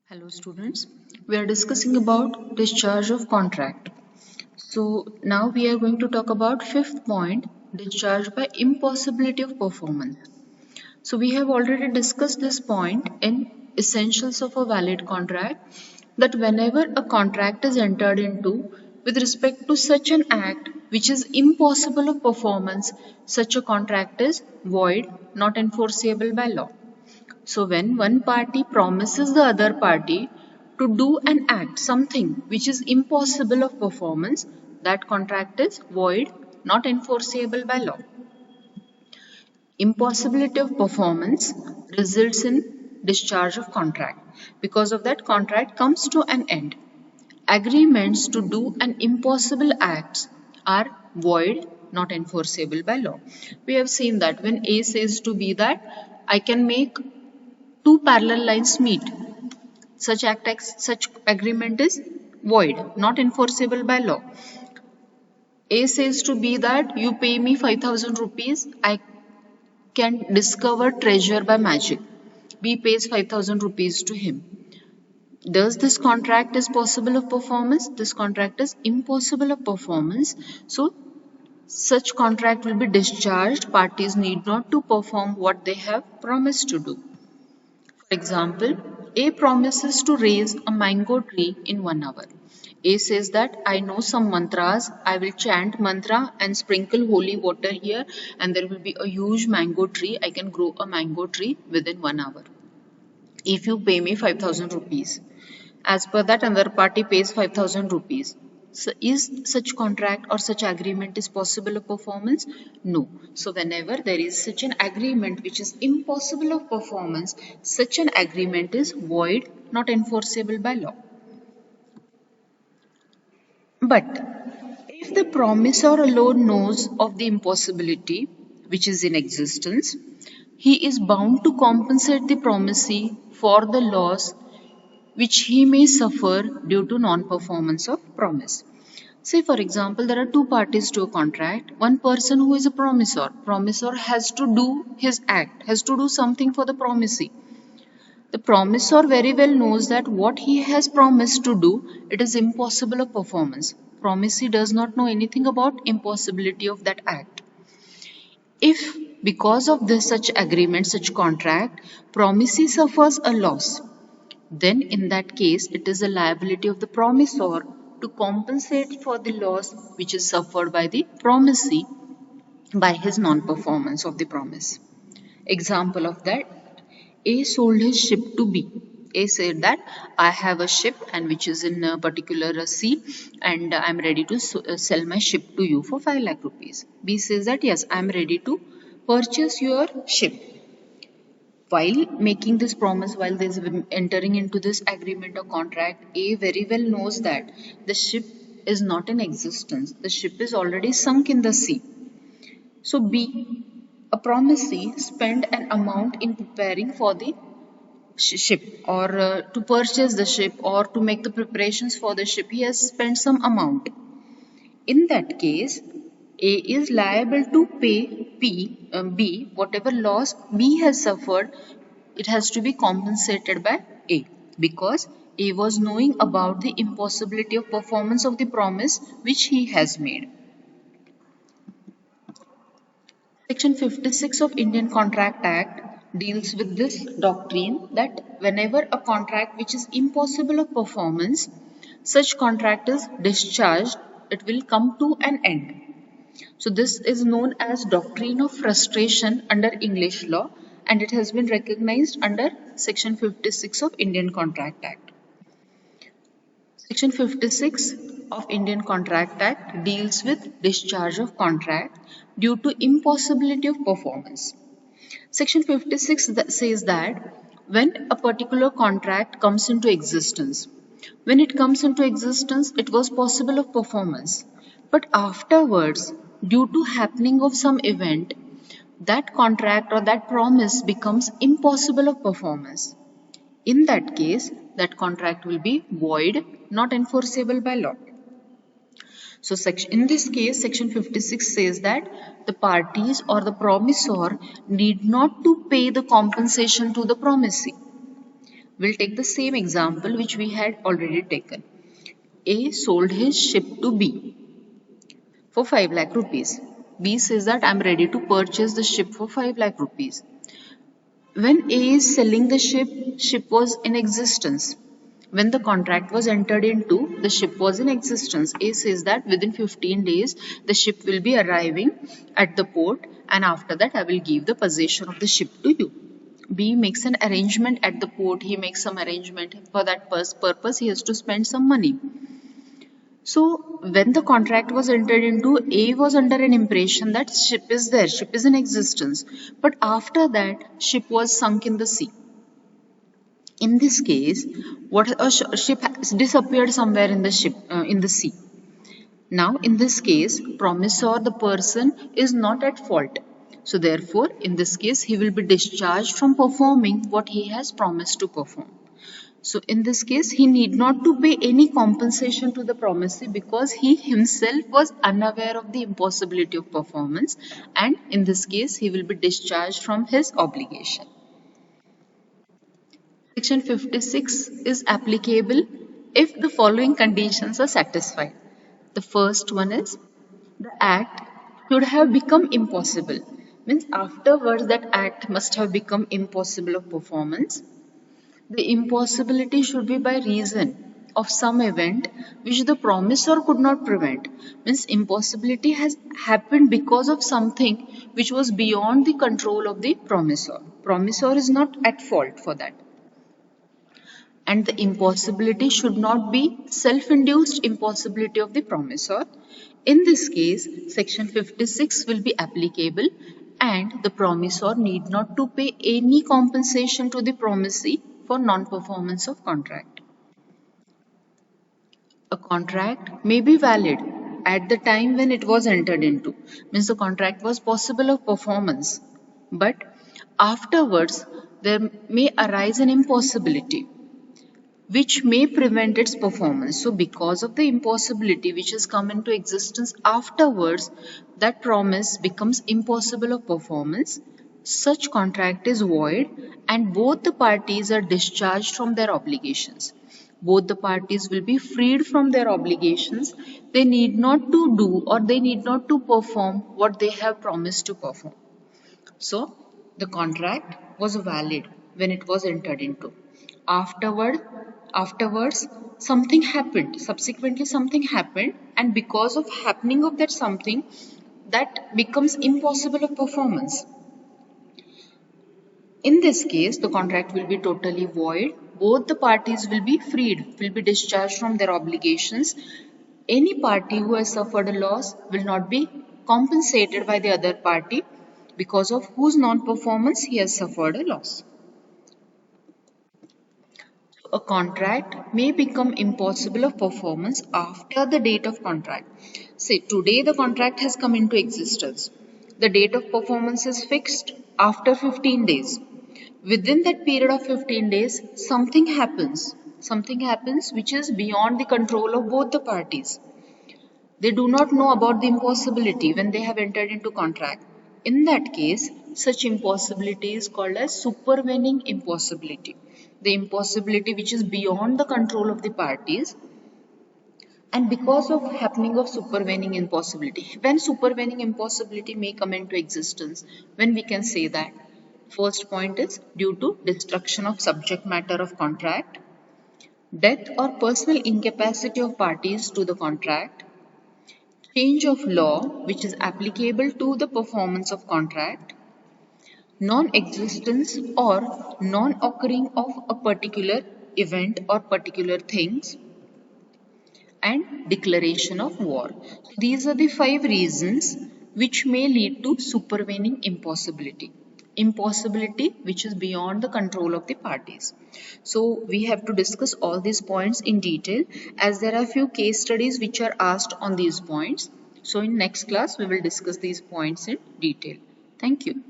Hello students, we are discussing about discharge of contract. So now we are going to talk about fifth point, discharge by impossibility of performance. So we have already discussed this point in essentials of a valid contract, that whenever a contract is entered into with respect to such an act which is impossible of performance, such a contract is void, not enforceable by law. So when one party promises the other party to do an act, something which is impossible of performance, that contract is void, not enforceable by law. Impossibility of performance results in discharge of contract. Because of that, contract comes to an end. Agreements to do an impossible acts are void, not enforceable by law. We have seen that when A says to B that I can make two parallel lines meet, such agreement is void, not enforceable by law. A says to B that you pay me 5,000 rupees, I can discover treasure by magic. B pays 5,000 rupees to him. Does this contract is possible of performance? This contract is impossible of performance. So such contract will be discharged. Parties need not to perform what they have promised to do. For example, A promises to raise a mango tree in 1 hour. A says that I know some mantras, I will chant mantra and sprinkle holy water here, and there will be a huge mango tree. I can grow a mango tree within 1 hour if you pay me 5,000 rupees. As per that, another party pays 5,000 rupees. So is such contract or such agreement is possible of performance? No. So whenever there is such an agreement which is impossible of performance, such an agreement is void, not enforceable by law. But if the promisor alone knows of the impossibility which is in existence, he is bound to compensate the promisee for the loss which he may suffer due to non-performance of promise. Say for example, there are two parties to a contract. One person who is a promisor has to do his act, has to do something for the promisee. The promisor very well knows that what he has promised to do, it is impossible of performance. Promisee does not know anything about impossibility of that act. If because of this such agreement, such contract, promisee suffers a loss, then in that case it is a liability of the promisor to compensate for the loss which is suffered by the promisee by his non-performance of the promise. Example of that, A sold his ship to B. A said that I have a ship and which is in a particular sea, and I am ready to sell my ship to you for 5 lakh rupees. B says that yes, I am ready to purchase your ship. While making this promise, while they is entering into this agreement or contract, A very well knows that the ship is not in existence. The ship is already sunk in the sea. So B, a promisee, spent an amount in preparing for the ship, or to purchase the ship, or to make the preparations for the ship. He has spent some amount. In that case, A is liable to pay B whatever loss B has suffered. It has to be compensated by A, because A was knowing about the impossibility of performance of the promise which he has made. Section 56 of Indian Contract Act deals with this doctrine that whenever a contract which is impossible of performance, such contract is discharged, it will come to an end. So this is known as doctrine of frustration under English law, and it has been recognized under Section 56 of Indian Contract Act. Section 56 of Indian Contract Act deals with discharge of contract due to impossibility of performance. Section 56 says that when a particular contract comes into existence, when it comes into existence, it was possible of performance. But afterwards, due to happening of some event, that contract or that promise becomes impossible of performance. In that case, that contract will be void, not enforceable by law. So in this case, Section 56 says that the parties or the promisor need not to pay the compensation to the promisee. We'll take the same example which we had already taken. A sold his ship to B for 5 lakh rupees. B says that I'm ready to purchase the ship for 5 lakh rupees. When A is selling the ship was in existence. When the contract was entered into, the ship was in existence. A says that within 15 days, the ship will be arriving at the port, and after that, I will give the possession of the ship to you. B makes an arrangement at the port. He makes some arrangement. For that purpose, he has to spend some money. So, when the contract was entered into, A was under an impression that ship is there, ship is in existence. But after that, ship was sunk in the sea. In this case, what a ship has disappeared somewhere in the sea. Now, in this case, promisor, the person, is not at fault. So, therefore, in this case, he will be discharged from performing what he has promised to perform. So, in this case, he need not to pay any compensation to the promisee because he himself was unaware of the impossibility of performance, and in this case, he will be discharged from his obligation. Section 56 is applicable if the following conditions are satisfied. The first one is the act should have become impossible. Means afterwards that act must have become impossible of performance. The impossibility should be by reason of some event which the promisor could not prevent. Means impossibility has happened because of something which was beyond the control of the promisor. Promisor is not at fault for that. And the impossibility should not be self-induced impossibility of the promisor. In this case, section 56 will be applicable and the promisor need not to pay any compensation to the promisee for non-performance of contract. A contract may be valid at the time when it was entered into. Means the contract was possible of performance. But afterwards, there may arise an impossibility which may prevent its performance. So because of the impossibility which has come into existence afterwards, that promise becomes impossible of performance. Such contract is void and both the parties are discharged from their obligations. Both the parties will be freed from their obligations. They need not to do or they need not to perform what they have promised to perform. So the contract was valid when it was entered into. Afterwards, something happened. Subsequently, something happened, and because of happening of that something, that becomes impossible of performance. In this case, the contract will be totally void. Both the parties will be freed, will be discharged from their obligations. Any party who has suffered a loss will not be compensated by the other party because of whose non-performance he has suffered a loss. A contract may become impossible of performance after the date of contract. Say today the contract has come into existence. The date of performance is fixed after 15 days. Within that period of 15 days, something happens. Something happens which is beyond the control of both the parties. They do not know about the impossibility when they have entered into contract. In that case, such impossibility is called as supervening impossibility. The impossibility which is beyond the control of the parties, and because of happening of supervening impossibility. When supervening impossibility may come into existence, when we can say that? First point is due to destruction of subject matter of contract, death or personal incapacity of parties to the contract, change of law which is applicable to the performance of contract, non-existence or non-occurring of a particular event or particular things, and declaration of war. So these are the 5 reasons which may lead to supervening impossibility. Impossibility which is beyond the control of the parties. So we have to discuss all these points in detail as there are few case studies which are asked on these points. So in next class we will discuss these points in detail. Thank you.